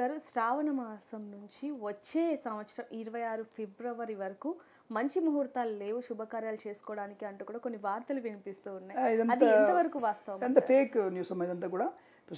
గురుగారు శ్రావణ మాసం నుంచి వచ్చే సంవత్సరం 26 ఫిబ్రవరి వరకు మంచి ముహూర్తాలు లేవు శుభకార్యాలు చేసుకోవడానికి అంటూ కూడా కొన్ని వార్తలు వినిపిస్తూ ఉన్నాయి. అది ఎంతవరకు వాస్తవం? ఎంత ఫేక్ న్యూస్ అమ్మా ఇదంతా కూడా.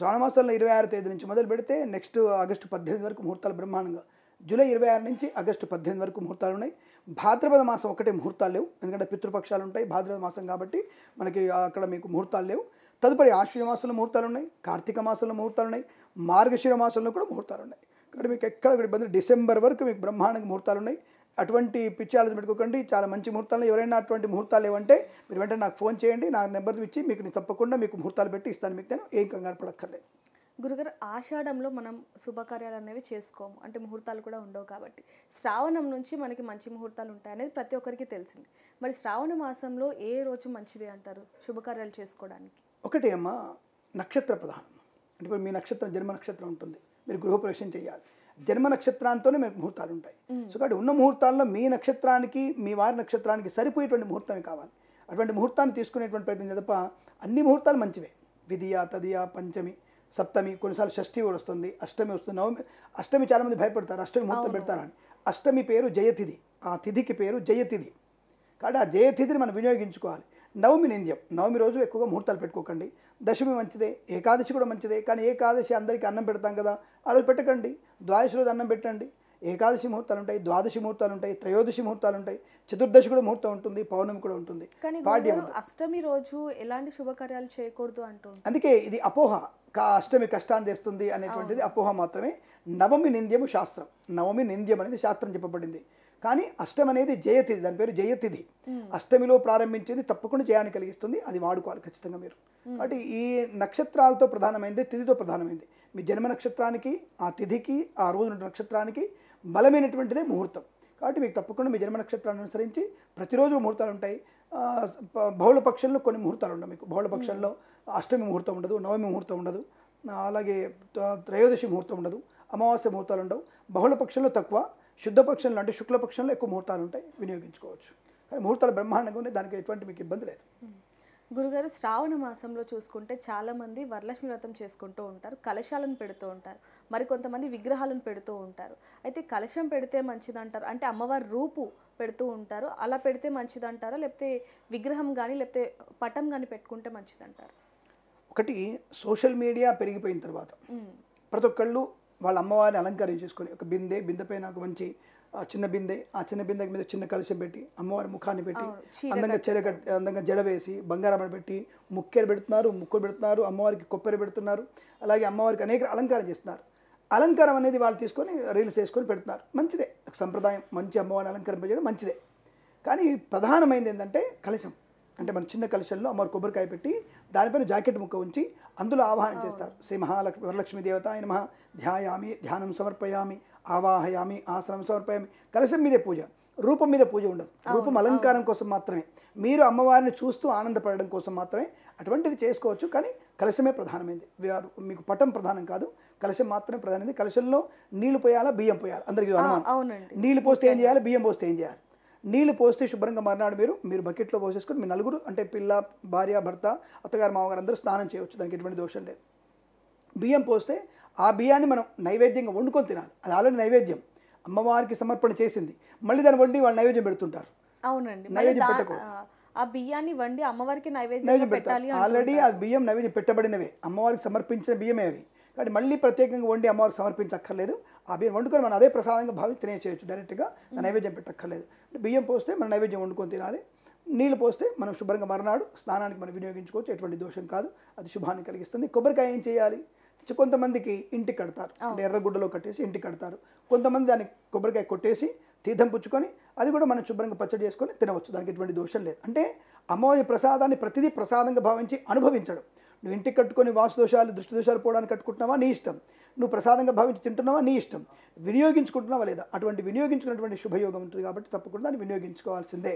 శ్రావణ మాసంలో 26వ తేదీ నుంచి మొదలు పెడితే నెక్స్ట్ ఆగస్టు 18 వరకు ముహూర్తాలు బ్రహ్మాండంగా. జూలై 26 నుంచి ఆగస్టు 18 వరకు ముహూర్తాలు ఉన్నాయి. భాద్రపద మాసం ఒకటే ముహూర్తాలు లేవు, ఎందుకంటే పితృపక్షాలు ఉంటాయి భాద్రపద మాసం కాబట్టి మనకి అక్కడ మీకు ముహూర్తాలు లేవు. తదుపరి ఆశ్వయుజ మాసంలో ముహూర్తాలు ఉన్నాయి, కార్తీక మాసంలో ముహూర్తాలు ఉన్నాయి, మార్గశిర మాసంలో కూడా ముహూర్తాలు ఉన్నాయి. ఇక్కడ మీకు ఎక్కడ కూడా ఇబ్బంది, డిసెంబర్ వరకు మీకు బ్రహ్మాండంగా ముహూర్తాలు ఉన్నాయి. అటువంటి పిచ్చి ఆలోచన పెట్టుకోకండి, చాలా మంచి ముహూర్తాలు. ఎవరైనా అటువంటి ముహూర్తాలు ఏమంటే మీరు వెంటనే నాకు ఫోన్ చేయండి, నా నెంబర్ ఇచ్చి మీకు నేను తప్పకుండా మీకు ముహూర్తాలు పెట్టి ఇస్తాను. మీకు నేను ఏం కంగారు పడక్కర్లేదు. గురుగారు, ఆషాఢంలో మనం శుభకార్యాలు అనేవి చేసుకోము, అంటే ముహూర్తాలు కూడా ఉండవు కాబట్టి శ్రావణం నుంచి మనకి మంచి ముహూర్తాలు ఉంటాయి అనేది ప్రతి ఒక్కరికి తెలిసింది. మరి శ్రావణ మాసంలో ఏ రోజు మంచిది అంటారు శుభకార్యాలు చేసుకోవడానికి? ఒకటి అమ్మ, నక్షత్ర ప్రధానం. అంటే ఇప్పుడు మీ నక్షత్రం జన్మ నక్షత్రం ఉంటుంది, మీరు గృహప్రవేశం చేయాలి, జన్మ నక్షత్రాంతోనే మీకు ముహూర్తాలు ఉంటాయి. సో కాబట్టి ఉన్న ముహూర్తాల్లో మీ నక్షత్రానికి మీ వారి నక్షత్రానికి సరిపోయేటువంటి ముహూర్తమే కావాలి. అటువంటి ముహూర్తాన్ని తీసుకునేటువంటి ప్రయత్నం తప్ప అన్ని ముహూర్తాలు మంచివే. విధియ తదియ పంచమి సప్తమి, కొన్నిసార్లు షష్ఠి కూడా వస్తుంది, అష్టమి వస్తుంది, నవమి. అష్టమి చాలామంది భయపడతారు, అష్టమి ముహూర్తం పెడతారని. అష్టమి పేరు జయతిథి, ఆ తిథికి పేరు జయతిథి. కాబట్టి ఆ జయతిథిని మనం వినియోగించుకోవాలి. నవమి నింద్యం, నవమి రోజు ఎక్కువగా ముహూర్తాలు పెట్టుకోకండి. దశమి మంచిదే, ఏకాదశి కూడా మంచిదే, కానీ ఏకాదశి అందరికీ అన్నం పెడతాం కదా, ఆ రోజు పెట్టకండి. ద్వాదశి రోజు అన్నం పెట్టండి. ఏకాదశి ముహూర్తాలు ఉంటాయి, ద్వాదశి ముహూర్తాలు ఉంటాయి, త్రయోదశి ముహూర్తాలు ఉంటాయి, చతుర్దశి కూడా ముహూర్తం ఉంటుంది, పౌర్ణమి కూడా ఉంటుంది. అష్టమి రోజు ఎలాంటి శుభకార్యాలు చేయకూడదు అంటూ అందుకే ఇది అపోహ. అష్టమి కష్టాన్ని తెస్తుంది అనేటువంటిది అపోహ మాత్రమే. నవమి నింద్యము శాస్త్రం, నవమి నింద్యం అనేది శాస్త్రం చెప్పబడింది. కానీ అష్టమి అనేది జయతిథి, దాని పేరు జయతిథి. అష్టమిలో ప్రారంభించేది తప్పకుండా జయాన్ని కలిగిస్తుంది, అది వాడుకోవాలి ఖచ్చితంగా మీరు. కాబట్టి ఈ నక్షత్రాలతో ప్రధానమైనది, తిథితో ప్రధానమైనది. మీ జన్మ నక్షత్రానికి, ఆ తిథికి, ఆ రోజు నక్షత్రానికి బలమైనటువంటిదే ముహూర్తం. కాబట్టి మీకు తప్పకుండా మీ జన్మ నక్షత్రాన్ని అనుసరించి ప్రతిరోజు ముహూర్తాలు ఉంటాయి. బహుళ పక్షంలో కొన్ని ముహూర్తాలు ఉండవు మీకు. బహుళ పక్షంలో అష్టమి ముహూర్తం ఉండదు, నవమి ముహూర్తం ఉండదు, అలాగే త్రయోదశి ముహూర్తం ఉండదు, అమావాస్య ముహూర్తాలు ఉండవు. బహుళ పక్షంలో తక్కువ, శుద్ధ పక్షంలో అంటే శుక్లపక్షంలో ఎక్కువ ముహూర్తాలు ఉంటాయి, వినియోగించుకోవచ్చు. కానీ ముహూర్తాలు బ్రహ్మాండంగా ఉన్నాయి, దానికి ఎటువంటి మీకు ఇబ్బంది లేదు. గురుగారు, శ్రావణ మాసంలో చూసుకుంటే చాలామంది వరలక్ష్మి వ్రతం చేసుకుంటూ ఉంటారు, కలశాలను పెడుతూ ఉంటారు, మరి కొంతమంది విగ్రహాలను పెడుతూ ఉంటారు. అయితే కలశం పెడితే మంచిదంటారు, అంటే అమ్మవారి రూపు పెడుతూ ఉంటారు, అలా పెడితే మంచిదంటారా, లేకపోతే విగ్రహం కానీ లేకపోతే పటం కానీ పెట్టుకుంటే మంచిదంటారు? ఒకటి, సోషల్ మీడియా పెరిగిపోయిన తర్వాత ప్రతి ఒక్కళ్ళు వాళ్ళ అమ్మవారిని అలంకారం చేసుకొని ఒక బిందె పైన ఒక మంచి చిన్న బిందె, ఆ చిన్న బిందె మీద చిన్న కలశం పెట్టి అమ్మవారి ముఖాన్ని పెట్టి అందంగా జడ వేసి బంగారం పెట్టి ముక్కెర పెడుతున్నారు, ముక్కులు పెడుతున్నారు, అమ్మవారికి కొబ్బరి పెడుతున్నారు, అలాగే అమ్మవారికి అనేక అలంకారం చేస్తున్నారు. అలంకారం అనేది వాళ్ళు తీసుకొని రీల్స్ వేసుకొని పెడుతున్నారు, మంచిదే, సంప్రదాయం. మంచి అమ్మవారిని అలంకరింపజేయడం మంచిదే. కానీ ప్రధానమైనది ఏంటంటే కలశం. అంటే మన చిన్న కలశంలో అమ్మవారి కొబ్బరికాయ పెట్టి దానిపైన జాకెట్ ముక్క ఉంచి అందులో ఆవాహనం చేస్తారు. శ్రీ వరలక్ష్మీ దేవతాయ నమః ధ్యాయామి, ధ్యానం సమర్పయామి, ఆవాహయామి, ఆసనం సమర్పయామి. కలశం మీదే పూజ, రూపం మీద పూజ ఉండదు. రూపం అలంకారం కోసం మాత్రమే, మీరు అమ్మవారిని చూస్తూ ఆనందపడడం కోసం మాత్రమే అటువంటిది చేసుకోవచ్చు. కానీ కలశమే ప్రధానమైనది, మీకు పటం ప్రధానం కాదు, కలశం మాత్రమే ప్రధానమైనది. కలశంలో నీళ్లు పోయాలా, బియ్యం పోయాలి, అందరికీ అనుమానం. నీళ్లు పోస్తే ఏం చేయాలి, బియ్యం పోస్తే ఏం చేయాలి? నీళ్లు పోస్తే శుభ్రంగా మర్నాడు మీరు బకెట్లో పోసేసుకొని మీ నలుగురు, అంటే పిల్ల, భార్య, భర్త, అత్తగారు, మామగారు అందరూ స్నానం చేయవచ్చు, దానికి ఎటువంటి దోషం లేదు. బియ్యం పోస్తే ఆ బియ్యాన్ని మనం నైవేద్యంగా వండుకొని తినాలి. అది ఆల్రెడీ నైవేద్యం, అమ్మవారికి సమర్పణ చేసింది, మళ్ళీ దాన్ని వండి వాళ్ళు నైవేద్యం పెడుతుంటారు. అవునండి, నైవేద్యం పెట్టకూడదు. ఆ బియ్యాన్ని వండి అమ్మవారికి నైవేద్యం పెట్టాలి. ఆల్రెడీ ఆ బియ్యం నైవేద్యం పెట్టబడినవే, అమ్మవారికి సమర్పించిన బియ్యమే అవి. కాబట్టి మళ్ళీ ప్రత్యేకంగా వండి అమ్మవారికి సమర్పించక్కర్లేదు. ఆ బియ్యం వండుకొని మనం అదే ప్రసాదంగా భావించి తినేసేయచ్చు, డైరెక్ట్గా నైవేద్యం పెట్టక్కర్లేదు. బియ్యం పోస్తే మనం నైవేద్యం వండుకొని తినాలి, నీళ్ళు పోస్తే మనం శుభ్రంగా మర్నాడు స్నానానికి మనం వినియోగించుకోవచ్చు, ఎటువంటి దోషం కాదు, అది శుభాన్ని కలిగిస్తుంది. కొబ్బరికాయ ఏం చేయాలి, కొంతమందికి ఇంటికి కడతారు, అంటే ఎర్రగుడ్డలో కట్టేసి ఇంటికి కడతారు. కొంతమంది దాన్ని కొబ్బరికాయ కొట్టేసి తీర్థం పుచ్చుకొని అది కూడా మనం శుభ్రంగా పచ్చడి చేసుకొని తినవచ్చు, దానికి ఎటువంటి దోషం లేదు. అంటే అమ్మవారి ప్రసాదాన్ని ప్రతిదీ ప్రసాదంగా భావించి అనుభవించడం. నువ్వు ఇంటికి కట్టుకొని వాస్తు దోషాలు, దృష్టి దోషాలు పోవడానికి కట్టుకుంటున్నావా, నీ ఇష్టం. నువ్వు ప్రసాదంగా భావించి తింటున్నావా, నీ ఇష్టం. వినియోగించుకుంటున్నావా లేదా, అటువంటి వినియోగించుకున్నటువంటి శుభయోగం ఉంటుంది కాబట్టి తప్పకుండా దాన్ని వినియోగించుకోవాల్సిందే.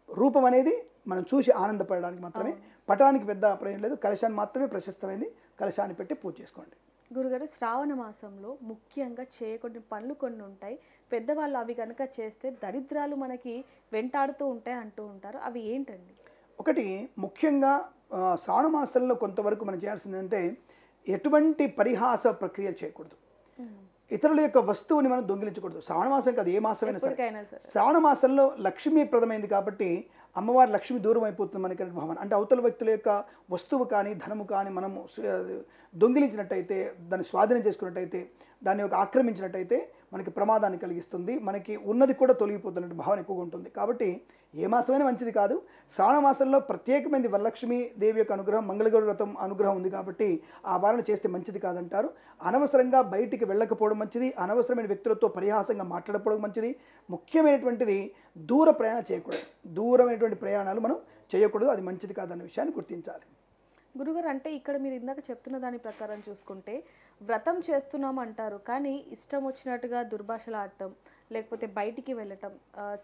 రూపం అనేది మనం చూసి ఆనందపడడానికి మాత్రమే, పటానికి పెద్ద ప్రయోజనం లేదు. కలశాన్ని మాత్రమే ప్రశస్తమైంది, కలశాన్ని పెట్టి పూజ చేసుకోండి. గురుగారు, శ్రావణ మాసంలో ముఖ్యంగా చేయకొన్ని పనులు కొన్ని ఉంటాయి, పెద్దవాళ్ళు అవి కనుక చేస్తే దరిద్రాలు మనకి వెంటాడుతూ ఉంటాయి అంటూ ఉంటారు, అవి ఏంటండి? ఒకటి, ముఖ్యంగా శ్రావణ మాసంలో కొంతవరకు మనం చేయాల్సిందంటే ఎటువంటి పరిహాస ప్రక్రియలు చేయకూడదు. ఇతరుల యొక్క వస్తువుని మనం దొంగిలించకూడదు. శ్రావణ మాసం కాదు, ఏ మాసమైనా సరే. ఎప్పటికైనా సరే. శ్రావణ మాసంలో లక్ష్మీప్రదమైంది కాబట్టి అమ్మవారి లక్ష్మి దూరం అయిపోతుంది మనకి భావన. అంటే అవతల వ్యక్తుల యొక్క వస్తువు కానీ ధనము కానీ మనము దొంగిలించినట్టయితే, దాన్ని స్వాధీనం చేసుకున్నట్టయితే, దాన్ని ఒక ఆక్రమించినట్టయితే మనకి ప్రమాదాన్ని కలిగిస్తుంది, మనకి ఉన్నది కూడా తొలగిపోతున్నట్టు భావన ఎక్కువగా ఉంటుంది. కాబట్టి ఏ మాసమైనా మంచిది కాదు. శ్రావణ మాసంలో ప్రత్యేకమైనది వరలక్ష్మి దేవి యొక్క అనుగ్రహం, మంగళగౌరి వ్రతం అనుగ్రహం ఉంది కాబట్టి ఆ వారణ చేస్తే మంచిది కాదంటారు. అనవసరంగా బయటికి వెళ్ళకపోవడం మంచిది, అనవసరమైన వ్యక్తులతో పరిహాసంగా మాట్లాడకపోవడం మంచిది. ముఖ్యమైనటువంటిది దూర ప్రయాణం చేయకూడదు. దూరమైనటువంటి ప్రయాణాలు మనం చేయకూడదు, అది మంచిది కాదన్న విషయాన్ని గుర్తించాలి. గురుగారు, అంటే ఇక్కడ మీరు ఇందాక చెప్తున్న దాని ప్రకారం చూసుకుంటే వ్రతం చేస్తున్నాం అంటారు, కానీ ఇష్టం వచ్చినట్టుగా దుర్భాషలు ఆడటం, లేకపోతే బయటికి వెళ్ళటం,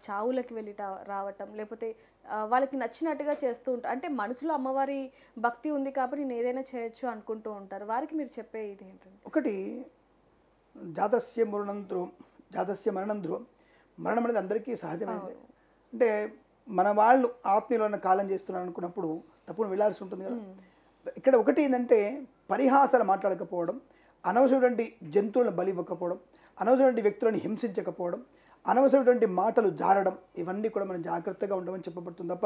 చావులకి వెళ్ళి రావటం, లేకపోతే వాళ్ళకి నచ్చినట్టుగా చేస్తూ ఉంటారు. అంటే మనసులో అమ్మవారి భక్తి ఉంది కాబట్టి నేను ఏదైనా చేయొచ్చు అనుకుంటూ ఉంటారు. వారికి మీరు చెప్పే ఇది ఏంటంటే, ఒకటి జాతస్య మరణం ధ్రువం, జాతస్య మరణం ధ్రువం. మరణం అనేది అందరికీ సహజమైనది. అంటే మన వాళ్ళు ఆత్మీయులను కాలం చేస్తున్నారు అనుకున్నప్పుడు తప్పకుండా వెళ్ళాల్సి ఉంటుంది కదా. ఇక్కడ ఒకటి ఏంటంటే పరిహాసాలు మాట్లాడకపోవడం, అనవసరమైనటువంటి జంతువులను బలి ఇవ్వకపోవడం, అనవసరమైనటువంటి వ్యక్తులను హింసించకపోవడం, అనవసరమైనటువంటి మాటలు జారడం, ఇవన్నీ కూడా మనం జాగ్రత్తగా ఉండమని చెప్పబడుతుంది తప్ప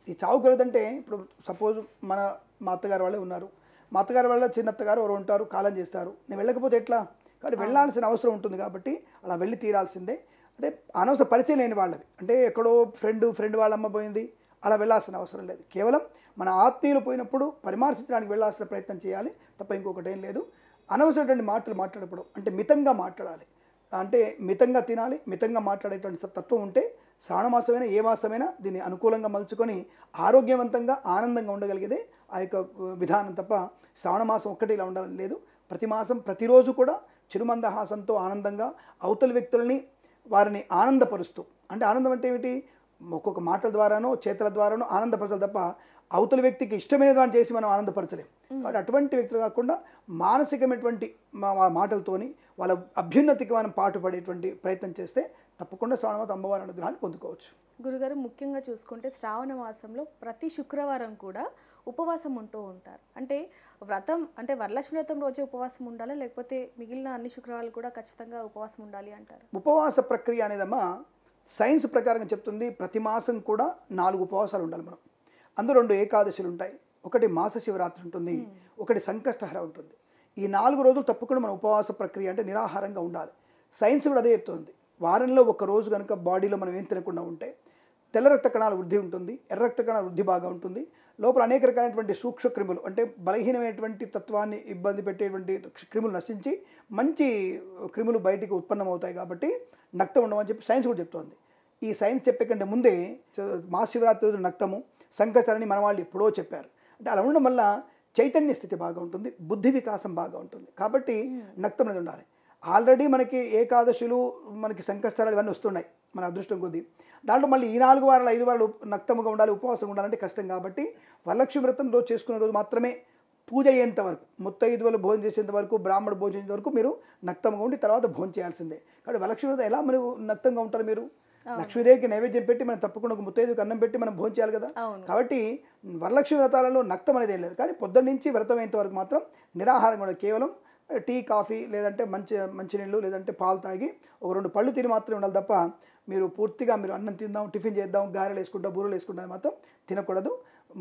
ఈ చావు కలదంటే ఇప్పుడు సపోజ్ మా అత్తగారు వాళ్ళే ఉన్నారు, మా అత్తగారు వాళ్ళ చిన్నత్తగారు ఎవరు ఉంటారు, కాలం చేస్తారు, నేను వెళ్ళకపోతే ఎట్లా? కాబట్టి వెళ్ళాల్సిన అవసరం ఉంటుంది కాబట్టి అలా వెళ్ళి తీరాల్సిందే. అంటే అనవసర పరిచయం లేని వాళ్ళవి, అంటే ఎక్కడో ఫ్రెండ్ వాళ్ళ అమ్మ పోయింది అలా వెళ్ళాల్సిన అవసరం లేదు. కేవలం మన ఆత్మీయులు పోయినప్పుడు పరామర్శించడానికి వెళ్ళాల్సిన ప్రయత్నం చేయాలి తప్ప ఇంకొకటి ఏం లేదు. అనవసరమైన మాటలు మాట్లాడప్పుడు అంటే మితంగా మాట్లాడాలి, అంటే మితంగా తినాలి, మితంగా మాట్లాడేటువంటి తత్వం ఉంటే శ్రావణ మాసమైనా ఏ మాసమైనా దీన్ని అనుకూలంగా మలుచుకొని ఆరోగ్యవంతంగా ఆనందంగా ఉండగలిగేదే ఆ యొక్క విధానం తప్ప శ్రావణ మాసం ఒక్కటి ఇలా ఉండాలని లేదు. ప్రతి మాసం ప్రతిరోజు కూడా చిరుమందహాసంతో ఆనందంగా అవతల వ్యక్తులని వారిని ఆనందపరుస్తూ, అంటే ఆనందం అంటే ఏమిటి? ఒక్కొక్క మాటల ద్వారానో చేతుల ద్వారానో ఆనందపరచాలి తప్ప అవతల వ్యక్తికి ఇష్టమైన దాన్ని చేసి మనం ఆనందపరచలేం. కాబట్టి అటువంటి వ్యక్తులు కాకుండా మానసికమైనటువంటి మాటలతోని వాళ్ళ అభ్యున్నతికి మనం పాటుపడేటువంటి ప్రయత్నం చేస్తే తప్పకుండా శ్రావణ అమ్మవారి అనుగ్రహాన్ని పొందుకోవచ్చు. గురుగారు, ముఖ్యంగా చూసుకుంటే శ్రావణ మాసంలో ప్రతి శుక్రవారం కూడా ఉపవాసం ఉంటూ ఉంటారు. అంటే వ్రతం అంటే వరలక్ష్మి వ్రతం రోజే ఉపవాసం ఉండాలా, లేకపోతే మిగిలిన అన్ని శుక్రవారాలు కూడా ఖచ్చితంగా ఉపవాసం ఉండాలి అంటారు? ఉపవాస ప్రక్రియ అనేదమ్మా సైన్స్ ప్రకారంగా చెప్తుంది. ప్రతి మాసం కూడా 4 ఉపవాసాలు ఉండాలి మనం. అందులో 2 ఏకాదశులు ఉంటాయి, ఒకటి మాస శివరాత్రి ఉంటుంది, ఒకటి సంకష్టహర ఉంటుంది. ఈ 4 రోజులు తప్పకుండా మన ఉపవాస ప్రక్రియ అంటే నిరాహారంగా ఉండాలి. సైన్స్ కూడా అదే చెప్తుంది. వారంలో ఒక రోజు కనుక బాడీలో మనం ఏం తినకుండా ఉంటే తెల్ల రక్త కణాల వృద్ధి ఉంటుంది, ఎర్ర రక్త కణాల వృద్ధి బాగా ఉంటుంది, లోపల అనేక రకాలైనటువంటి సూక్ష్మ క్రిములు అంటే బలహీనమైనటువంటి తత్వాన్ని ఇబ్బంది పెట్టేటువంటి క్రిములు నశించి మంచి క్రిములు బయటికి ఉత్పన్నమవుతాయి. కాబట్టి నక్తం ఉండమని చెప్పి సైన్స్ కూడా చెప్తోంది. ఈ సైన్స్ చెప్పే కంటే ముందే మహాశివరాత్రి రోజు నక్తము సంకష్టరని మన వాళ్ళు ఎప్పుడో చెప్పారు. అంటే అలా ఉండడం వల్ల చైతన్య స్థితి బాగా ఉంటుంది, బుద్ధి వికాసం బాగా ఉంటుంది. కాబట్టి నక్తం అనేది ఉండాలి. ఆల్రెడీ మనకి ఏకాదశులు మనకి సంకష్టాలు ఇవన్నీ వస్తున్నాయి మన అదృష్టం కొద్దీ. దాంట్లో మళ్ళీ ఈ 4 వారాలు 5 వారాలు నక్తముగా ఉండాలి, ఉపవాసంగా ఉండాలంటే కష్టం. కాబట్టి వరలక్ష్మి వ్రతం రోజు చేసుకునే రోజు మాత్రమే పూజ అయ్యేంత వరకు, ముత్తైదువులు భోజనం చేసేంత వరకు, బ్రాహ్మణుడు భోజనం చేసేంత వరకు మీరు నక్తంగా ఉండి తర్వాత భోజనం చేయాల్సిందే. కాబట్టి వరలక్ష్మి వ్రతం ఎలా మీరు నక్తంగా ఉంటారు? మీరు లక్ష్మీదేవికి నైవేద్యం పెట్టి మనం తప్పకుండా ఒక ముత్తైదుకి అన్నం పెట్టి మనం భోజనం చేయాలి కదా. కాబట్టి వరలక్ష్మి వ్రతాలలో నక్తం అనేది ఏం లేదు. కానీ పొద్దున్న నుంచి వ్రతం అయ్యేంత వరకు మాత్రం నిరాహారంగా ఉండదు. కేవలం టీ కాఫీ లేదంటే మంచినీళ్ళు లేదంటే పాలు తాగి ఒక 2 పళ్ళు తిని మాత్రమే ఉండాలి తప్ప మీరు పూర్తిగా మీరు అన్నం తిందాం, టిఫిన్ చేద్దాం, గారెలు వేసుకుంటాం, బూరెలు వేసుకుంటాం మాత్రం తినకూడదు.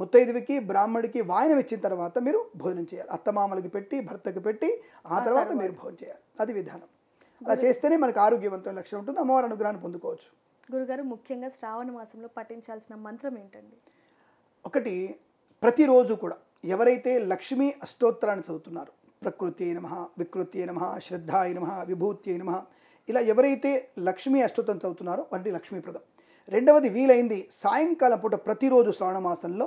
ముత్తైదువికి బ్రాహ్మడికి వాయనం ఇచ్చిన తర్వాత మీరు భోజనం చేయాలి. అత్తమామలకి పెట్టి భర్తకి పెట్టి ఆ తర్వాత మీరు భోజనం చేయాలి. అది విధానం. అలా చేస్తేనే మనకు ఆరోగ్యవంతమైన లక్షణం ఉంటుంది, అమ్మవారి అనుగ్రహాన్ని పొందుకోవచ్చు. గురుగారు, ముఖ్యంగా శ్రావణ మాసంలో పఠించాల్సిన మంత్రం ఏంటండి? ఒకటి, ప్రతిరోజు కూడా ఎవరైతే లక్ష్మీ అష్టోత్తరాన్ని చదువుతున్నారో, ప్రకృత్యై నమః, వికృత్యై నమః, శ్రద్ధాయ నమః, విభూత్యై నమః, ఇలా ఎవరైతే లక్ష్మీ అష్టోత్తరం చదువుతున్నారో వారికి లక్ష్మీప్రదం. రెండవది, వీలైంది సాయంకాలం పూట ప్రతిరోజు శ్రావణ మాసంలో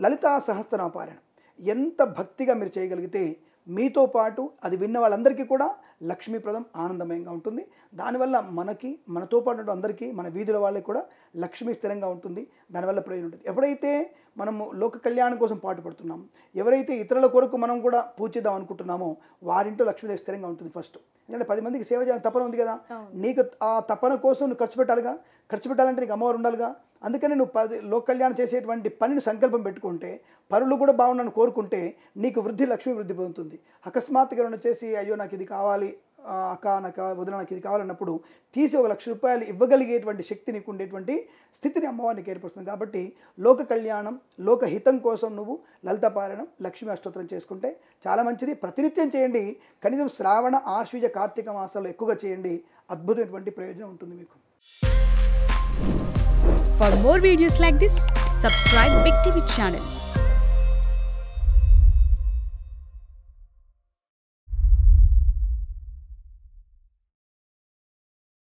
లలితా సహస్రనామ పారాయణం ఎంత భక్తిగా మీరు చేయగలిగితే మీతో పాటు అది విన్న వాళ్ళందరికీ కూడా లక్ష్మీప్రదం ఆనందమయంగా ఉంటుంది. దానివల్ల మనతో పాటు అందరికీ, మన వీధుల వాళ్ళకి కూడా లక్ష్మీ స్థిరంగా ఉంటుంది. దానివల్ల ప్రయోజనం ఉంటుంది. ఎప్పుడైతే మనము లోక కళ్యాణం కోసం పాటుపడుతున్నాము, ఎవరైతే ఇతరుల కొరకు మనం కూడా పూజిద్దాం అనుకుంటున్నామో వారింటో లక్ష్మీదేవి స్థిరంగా ఉంటుంది. ఫస్ట్ ఎందుకంటే 10 మందికి సేవ చేయాలని తపన ఉంది కదా, నీకు ఆ తపన కోసం నువ్వు ఖర్చు పెట్టాలిగా. ఖర్చు పెట్టాలంటే నీకు అమ్మవారు ఉండాలిగా. అందుకని నువ్వు లోక కళ్యాణం చేసేటువంటి పనిని సంకల్పం పెట్టుకుంటే, పరులు కూడా బాగుండాలని కోరుకుంటే నీకు లక్ష్మీ వృద్ధి పొందుతుంది. అకస్మాత్తుగా చేసి అయ్యో నాకు ఇది కావాలి అక్క నాకు వదిన నాకు ఇది కావాలన్నప్పుడు తీసి 1,00,000 రూపాయలు ఇవ్వగలిగేటువంటి శక్తి నీకు ఉండేటువంటి స్థితిని అమ్మవారికి ఏర్పడుతుంది. కాబట్టి లోక కళ్యాణం లోకహితం కోసం నువ్వు లలితాపారాయణం లక్ష్మీ అష్టోత్తరం చేసుకుంటే చాలా మంచిది. ప్రతినిత్యం చేయండి. కనీసం శ్రావణ ఆశ్వీజ కార్తీక మాసాల్లో ఎక్కువగా చేయండి. అద్భుతమైనటువంటి ప్రయోజనం ఉంటుంది మీకు. For more videos like this, subscribe Big TV channel.